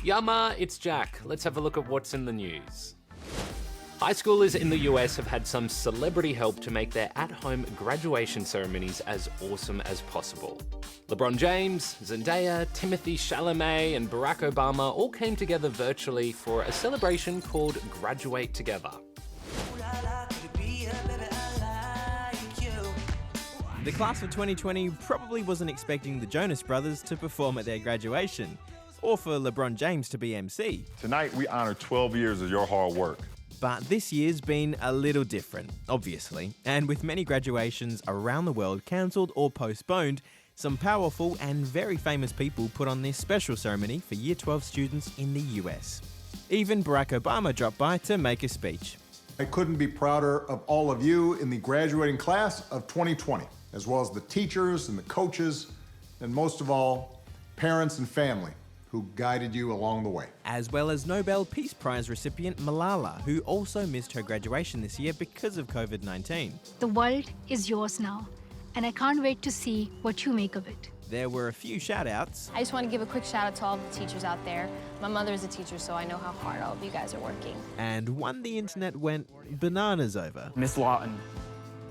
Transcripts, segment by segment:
Yama, it's Jack. Let's have a look at what's in the news. High schoolers in the US have had some celebrity help to make their at-home graduation ceremonies as awesome as possible. LeBron James, Zendaya, Timothée Chalamet, and Barack Obama all came together virtually for a celebration called Graduate Together. The class of 2020 probably wasn't expecting the Jonas brothers to perform at their graduation, or for LeBron James to be MC. Tonight, we honor 12 years of your hard work. But this year's been a little different, obviously, and with many graduations around the world cancelled or postponed, some powerful and very famous people put on this special ceremony for Year 12 students in the US. Even Barack Obama dropped by to make a speech. I couldn't be prouder of all of you in the graduating class of 2020, as well as the teachers and the coaches, and most of all, parents and family who guided you along the way. As well as Nobel Peace Prize recipient Malala, who also missed her graduation this year because of COVID-19. The world is yours now, and I can't wait to see what you make of it. There were a few shout-outs. I just want to give a quick shout out to all the teachers out there. My mother is a teacher, so I know how hard all of you guys are working. And one the internet went bananas over. Miss Lawton,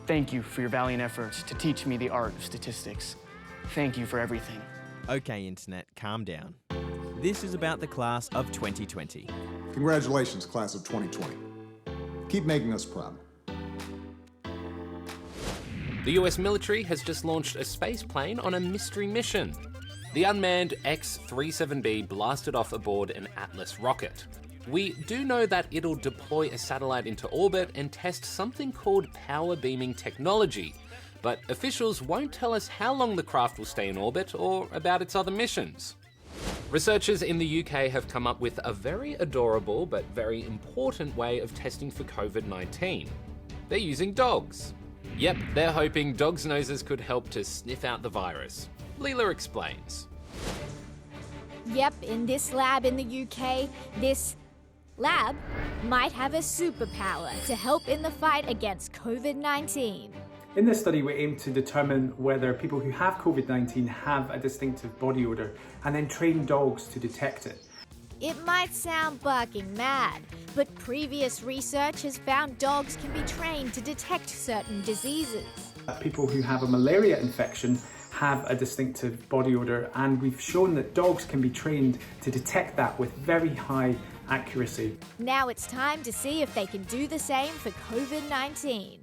thank you for your valiant efforts to teach me the art of statistics. Thank you for everything. Okay, internet, calm down. This is about the class of 2020. Congratulations, class of 2020. Keep making us proud. The US military has just launched a space plane on a mystery mission. The unmanned X-37B blasted off aboard an Atlas rocket. We do know that it'll deploy a satellite into orbit and test something called power beaming technology, but officials won't tell us how long the craft will stay in orbit or about its other missions. Researchers in the UK have come up with a very adorable but very important way of testing for COVID-19. They're using dogs. Yep, they're hoping dogs' noses could help to sniff out the virus. Leela explains. Yep, in this lab in the UK, this lab might have a superpower to help in the fight against COVID-19. In this study, we aim to determine whether people who have COVID-19 have a distinctive body odour and then train dogs to detect it. It might sound barking mad, but previous research has found dogs can be trained to detect certain diseases. People who have a malaria infection have a distinctive body odour, and we've shown that dogs can be trained to detect that with very high accuracy. Now it's time to see if they can do the same for COVID-19.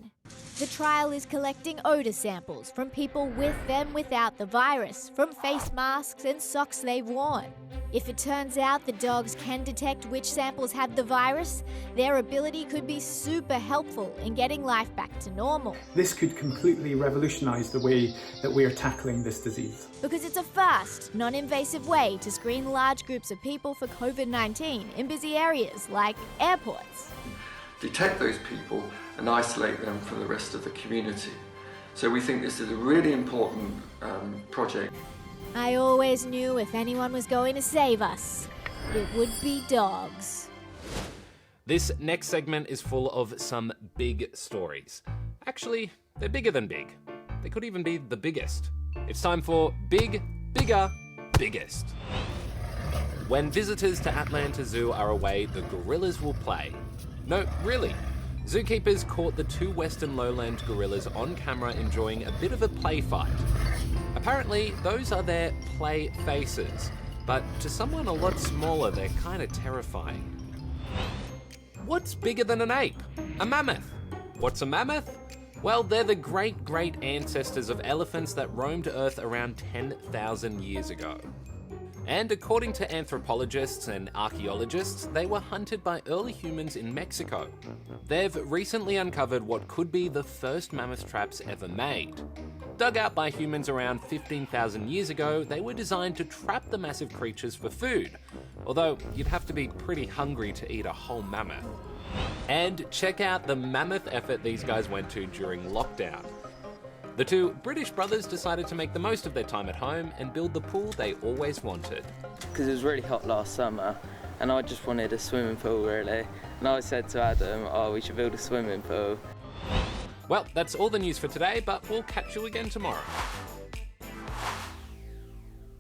The trial is collecting odour samples from people with and without the virus, from face masks and socks they've worn. If it turns out the dogs can detect which samples have the virus, their ability could be super helpful in getting life back to normal. This could completely revolutionise the way that we are tackling this disease. Because it's a fast, non-invasive way to screen large groups of people for COVID-19 in busy areas like airports. Detect those people and isolate them from the rest of the community. So we think this is a really important project. I always knew if anyone was going to save us, it would be dogs. This next segment is full of some big stories. Actually, they're bigger than big. They could even be the biggest. It's time for Big, Bigger, Biggest. When visitors to Atlanta Zoo are away, the gorillas will play. No, really. Zookeepers caught the two western lowland gorillas on camera enjoying a bit of a play fight. Apparently, those are their play faces, but to someone a lot smaller, they're kind of terrifying. What's bigger than an ape? A mammoth. What's a mammoth? Well, they're the great ancestors of elephants that roamed Earth around 10,000 years ago. And according to anthropologists and archaeologists, they were hunted by early humans in Mexico. They've recently uncovered what could be the first mammoth traps ever made. Dug out by humans around 15,000 years ago, they were designed to trap the massive creatures for food, although you'd have to be pretty hungry to eat a whole mammoth. And check out the mammoth effort these guys went to during lockdown. The two British brothers decided to make the most of their time at home and build the pool they always wanted. Because it was really hot last summer and I just wanted a swimming pool really. And I said to Adam, we should build a swimming pool. Well, that's all the news for today, but we'll catch you again tomorrow.